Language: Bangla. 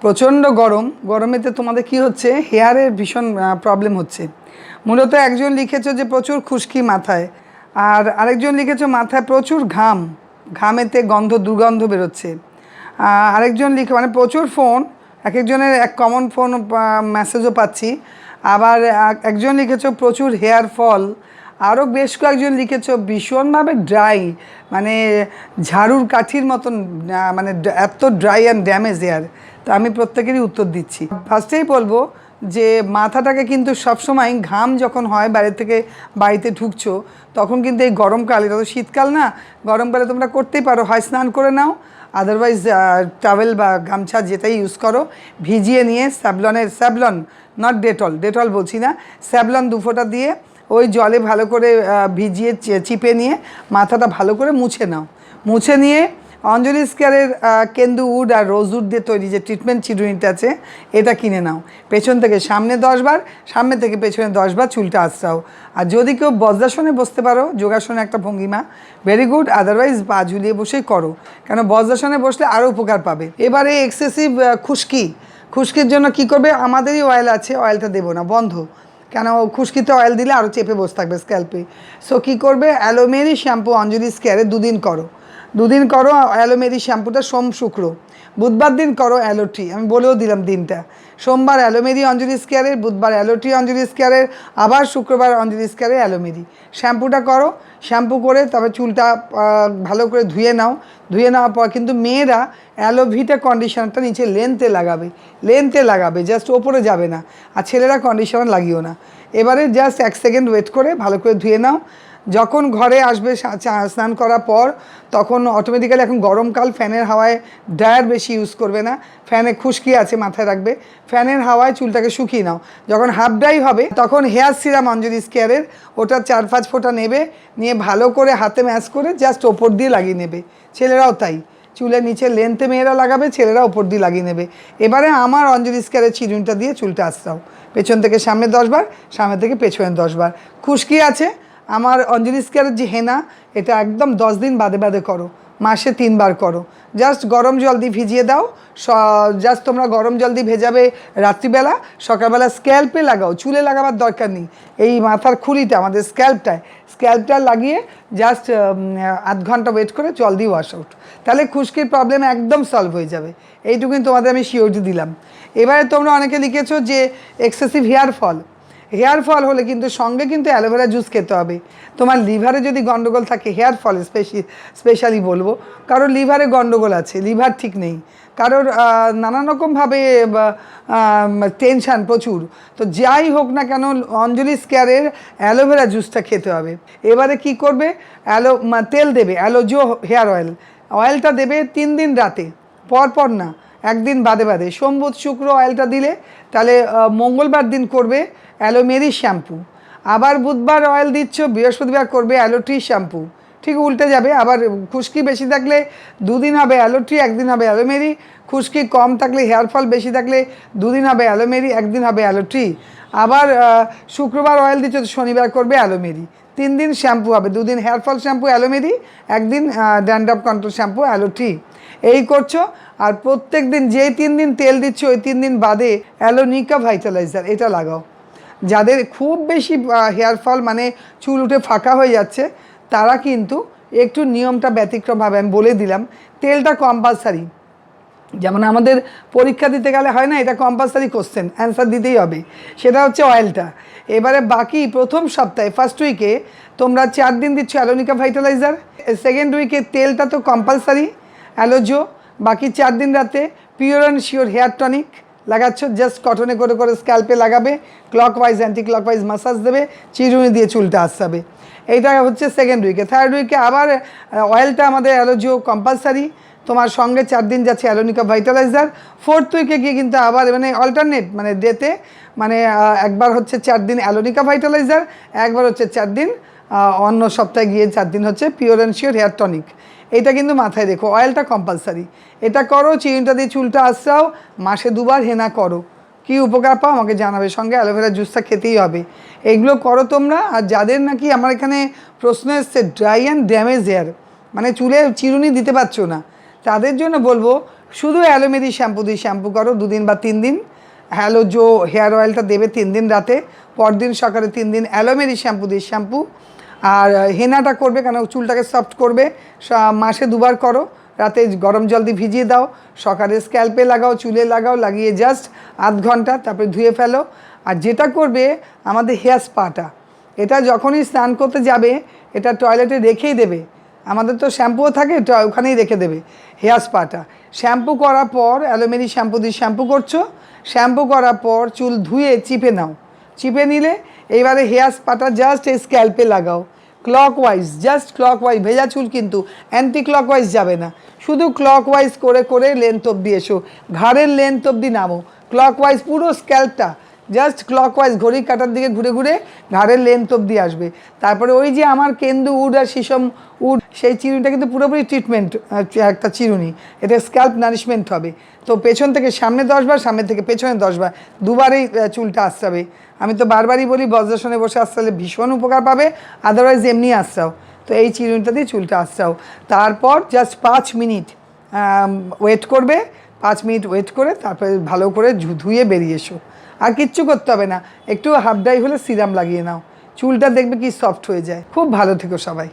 প্রচণ্ড গরমেতে তোমাদের কি হচ্ছে, হেয়ারের ভীষণ প্রবলেম হচ্ছে। মূলত একজন লিখেছো যে প্রচুর খুশকি মাথায়, আর আরেকজন লিখেছো মাথায় প্রচুর ঘামেতে দুর্গন্ধ বেরোচ্ছে। আরেকজন মানে প্রচুর ফোন, এক একজনের এক কমন ফোন মেসেজও পাচ্ছি। আবার একজন লিখেছো প্রচুর হেয়ার ফল। আরও বেশ কয়েকজন লিখেছো ভীষণভাবে ড্রাই, মানে ঝাড়ুর কাঠির মতন, মানে এত ড্রাই অ্যান্ড ড্যামেজ হেয়ার। তো আমি প্রত্যেকেরই উত্তর দিচ্ছি। ফার্স্টেই বলবো যে মাথাটাকে কিন্তু সবসময় ঘাম যখন হয় বাড়িতে ঢুকছো, তখন কিন্তু এই গরমকাল, এটা তো শীতকাল না, গরমকালে তোমরা করতেই পারো, হয় স্নান করে নাও, আদারওয়াইজ টাওয়েল বা গামছা যেটাই ইউজ করো, ভিজিয়ে নিয়ে স্যাভলন নট ডেটল বলছি না, স্যাভলন 2 ফোঁটা দিয়ে ওই জলে ভালো করে ভিজিয়ে চিপে নিয়ে মাথাটা ভালো করে মুছে নিয়ে অঞ্জলি স্কোয়ারের কেন্দু উড আর রোজউড দিয়ে তৈরি যে ট্রিটমেন্ট চিরুনিটা আছে, এটা কিনে নাও। পেছন থেকে সামনে 10 বার, সামনে থেকে পেছনে 10 বার চুলটা আঁচড়াও। আর যদি কেউ বজ্রাসনে বসতে পারো, যোগাসনে একটা ভঙ্গিমা, ভেরি গুড, আদারওয়াইজ পা ঝুলিয়ে বসেই করো, কেন বজ্রাসনে বসলে আরও উপকার পাবে। এবারে এক্সেসিভ খুশকির জন্য কি করবে, আমাদেরই অয়েল আছে, অয়েলটা দেবো না, বন্ধ, কেন খুশকিতে অয়েল দিলে আরও চেপে বসে থাকবে স্ক্যাল্পে। সো কী করবে, অ্যালোমেরি শ্যাম্পু অঞ্জলি স্কোয়ারে 2 দিন করো। 2 দিন করো অ্যালোমেরি শ্যাম্পুটা, সোম শুক্র। বুধবার দিন করো অ্যালোট্রি, আমি বলেও দিলাম দিনটা। সোমবার অ্যালোমেরি অঞ্জলি স্কোয়ারের, বুধবার অ্যালোট্রি অঞ্জলি স্কোয়ারের, আবার শুক্রবার অঞ্জলি স্কোয়ারের অ্যালোমেরি। শ্যাম্পুটা করো, শ্যাম্পু করে তবে চুলটা ভালো করে ধুয়ে নেওয়ার পর কিন্তু মেয়েরা অ্যালোভিটা কন্ডিশনারটা নিচে লেন্থে লাগাবে, জাস্ট ওপরে যাবে না। আর ছেলেরা কন্ডিশনার লাগিও না। এবারে জাস্ট 1 সেকেন্ড ওয়েট করে ভালো করে ধুয়ে নাও। যখন ঘরে আসবে স্নান করার পর, তখন অটোমেটিক্যালি, এখন গরমকাল, ফ্যানের হাওয়ায় ড্রায়ার বেশি ইউজ করবে না, ফ্যানে খুশকি আছে মাথায় রাখবে, ফ্যানের হাওয়ায় চুলটাকে শুকিয়ে নাও। যখন হাফ ড্রাই হবে তখন হেয়ার সিরাম অঞ্জলি স্কোয়ারের, ওটা 4-5 ফোঁটা নিয়ে ভালো করে হাতে ম্যাশ করে জাস্ট ওপর দিয়ে লাগিয়ে নেবে। ছেলেরাও তাই, চুলের নিচে লেন্থে মেয়েরা লাগাবে, ছেলেরা ওপর দিয়ে লাগিয়ে নেবে। এবারে আমার অঞ্জলি স্কোয়ারের চিরুনিটা দিয়ে চুলটা আঁচড়াও, পেছন থেকে সামনে 10 বার, সামনে থেকে পেছনে 10 বার। খুশকি আছে, আমার অঞ্জলি স্কোয়ারের যে হেনা, এটা একদম 10 দিন বাদে করো, মাসে 3 বার করো। জাস্ট গরম জল দিয়ে ভিজিয়ে দাও, জাস্ট তোমরা গরম জল দিয়ে ভেজাবে রাত্রিবেলা, সকালবেলা স্ক্যাল্পে লাগাও, চুলে লাগাবার দরকার নেই। এই মাথার খুলিটা, আমাদের স্ক্যাল্পটা লাগিয়ে জাস্ট আধ ঘন্টা ওয়েট করে জল দিয়ে ওয়াশ আউট, তাহলে খুশকির প্রবলেম একদম সলভ হয়ে যাবে। এইটুকুই তোমাদের আমি শিওরিটি দিলাম। এবারে তোমরা অনেকে লিখেছো যে এক্সেসিভ হেয়ার ফল হলে কিন্তু সঙ্গে কিন্তু অ্যালোভেরা জুস খেতে হবে। তোমার লিভারে যদি গন্ডগোল থাকে, হেয়ার ফলে স্পেশালি বলবো, কারোর লিভারে গন্ডগোল আছে, লিভার ঠিক নেই, কারোর নানান রকমভাবে টেনশান প্রচুর, তো যাই হোক না কেন, অঞ্জলি স্কোয়ারের অ্যালোভেরা জুসটা খেতে হবে। এবারে কি করবে, তেল দেবে, অ্যালোজো হেয়ার অয়েলটা দেবে 3 দিন রাতে, পর না, 1 দিন বাদে, সোম বুধ শুক্র অয়েলটা দিলে, তাহলে মঙ্গলবার দিন করবে অ্যালোমেরি শ্যাম্পু, আবার বুধবার অয়েল দিচ্ছ, বৃহস্পতিবার করবে অ্যালোট্রি শ্যাম্পু, ঠিক উল্টে যাবে। আবার খুশকি বেশি থাকলে 2 দিন হবে অ্যালোট্রি, 1 দিন হবে অ্যালোমেরি। খুশকি কম থাকলে, হেয়ার ফল বেশি থাকলে 2 দিন হবে অ্যালোমেরি, 1 দিন হবে অ্যালোট্রি। আবার শুক্রবার অয়েল দিচ্ছ, শনিবার করবে অ্যালোমেরি। 3 দিন শ্যাম্পু হবে, 2 দিন হেয়ার ফল শ্যাম্পু অ্যালোমেরি, 1 দিন ড্যান্ড্রাফ কন্ট্রোল শ্যাম্পু অ্যালোট্রি। এই করছো। আর প্রত্যেক দিন যেই 3 দিন তেল দিচ্ছ, ওই 3 দিন বাদে অ্যালোনিকা ভাইটালাইজার এটা লাগাও। যাদের খুব বেশি হেয়ার ফল, মানে চুল উঠে ফাঁকা হয়ে যাচ্ছে, তারা কিন্তু একটু নিয়মটা ব্যতিক্রমভাবে আমি বলে দিলাম। তেলটা কম্পালসারি, যেমন আমাদের পরীক্ষা দিতে গেলে হয় না, এটা কম্পালসারি কোশ্চেন, অ্যান্সার দিতেই হবে, সেটা হচ্ছে অয়েলটা। এবারে বাকি প্রথম সপ্তাহে, ফার্স্ট উইকে তোমরা 4 দিন দিচ্ছ অ্যালোনিকা ভাইটালাইজার, সেকেন্ড উইকে তেলটা তো কম্পালসারি অ্যালোজো, বাকি 4 দিন রাতে pure and sure hair tonic লাগাচ্ছ, জাস্ট কটনে করে স্ক্যাল্পে লাগাবে, ক্লকওয়াইজ অ্যান্টি ক্লকওয়াইজ মাসাজ দেবে, চিরুনি দিয়ে চুলটা আসবে। এইটা হচ্ছে সেকেন্ড উইকে। থার্ড উইকে আবার অয়েলটা আমাদের অ্যালোজো কম্পালসারি, তোমার সঙ্গে 4 দিন যাচ্ছে অ্যালোনিকা ভাইটালাইজার। ফোর্থ উইকে গিয়ে কিন্তু আবার, মানে অল্টারনেট, মানে ডেতে, মানে একবার হচ্ছে 4 দিন অ্যালোনিকা ভাইটালাইজার, একবার হচ্ছে 4 দিন, অন্য সপ্তাহে গিয়ে 4 দিন হচ্ছে pure and sure hair tonic. এটা কিন্তু মাথায় রেখো, অয়েলটা কম্পালসারি, এটা করো, চিরুনিটা দিয়ে চুলটা আসরাও, মাসে 2 বার হেনা করো, কী উপকার পাও আমাকে জানাবে, সঙ্গে অ্যালোভেরা জুসটা খেতেই হবে। এইগুলো করো তোমরা। আর যাদের নাকি আমার এখানে প্রশ্ন এসছে ড্রাই অ্যান্ড ড্যামেজ হেয়ার, মানে চুলে চিরুনি দিতে পারছো না, তাদের জন্য বলবো শুধু অ্যালোমেরি শ্যাম্পু দিয়ে শ্যাম্পু করো 2 দিন বা 3 দিন। হ্যালোজো হেয়ার অয়েলটা দেবে 3 দিন রাতে, পরদিন সকালে 3 দিন অ্যালোমেরি শ্যাম্পু দিয়ে শ্যাম্পু। আর হেনাটা করবে কেন চুলটাকে সফট করবে, মাসে 2বার করো। রাতে গরম জল দিয়ে ভিজিয়ে দাও, সকালে স্ক্যাল্পে লাগাও, চুলে লাগাও, লাগিয়ে জাস্ট আধ ঘন্টা তারপরে ধুয়ে ফেলো। আর যেটা করবে আমাদের হেয়ার স্পাটা, এটা যখনই স্নান করতে যাবে এটা টয়লেটে রেখেই দেবে। আমাদের তো শ্যাম্পুও থাকে, ওখানেই রেখে দেবে হেয়ার স্পাটা। শ্যাম্পু করার পর অ্যালোমেরি শ্যাম্পু দিয়ে শ্যাম্পু করছো, শ্যাম্পু করার পর চুল ধুয়ে চিপে নাও, চিপে নিলে এইবারে হেয়ার স্পাটা জাস্ট এই স্ক্যাল্পে লাগাও ক্লকওয়াইজ, জাস্ট ক্লকওয়াইজ। ভেজা চুল কিন্তু অ্যান্টি ক্লকওয়াইজ যাবে না, শুধু ক্লকওয়াইজ করে করে লেন্থ অবধি এসো, ঘাড়ের লেন্থ অবধি নামো, ক্লকওয়াইজ পুরো স্ক্যাল্পটা জাস্ট ক্লকওয়াইজ ঘড়ির কাঁটার দিকে ঘুরে ঘুরে ঘাড়ের লেন্থ অবধি আসবে। তারপরে ওই যে আমার কেন্দু উড আর শিশম উড, সেই চিরুনিটা কিন্তু পুরোপুরি ট্রিটমেন্ট একটা চিরুনি, এটা স্ক্যাল্প নারিশমেন্ট হবে। তো পেছন থেকে সামনে 10 বার, সামনে থেকে পেছনে 10 বার, দুবারেই চুলটা আশ্রাবে। আমি তো বারবারই বলি বজ্রাসনে বসে আশ্রালে ভীষণ উপকার পাবে, আদারওয়াইজ এমনি আশ্রাও। তো এই চিরুনিটা দিয়ে চুলটা আশ্রাও। তারপর জাস্ট 5 মিনিট ওয়েট করবে, 5 মিনিট ওয়েট করে তারপরে ভালো করে ধুয়ে বেরিয়ে এসো। আর কিচ্ছু করতে হবে না, একটু হাফ ড্রাই হলে সিরাম লাগিয়ে নাও, চুলটা দেখবে কি সফট হয়ে যায়। খুব ভালো থেকো সবাই।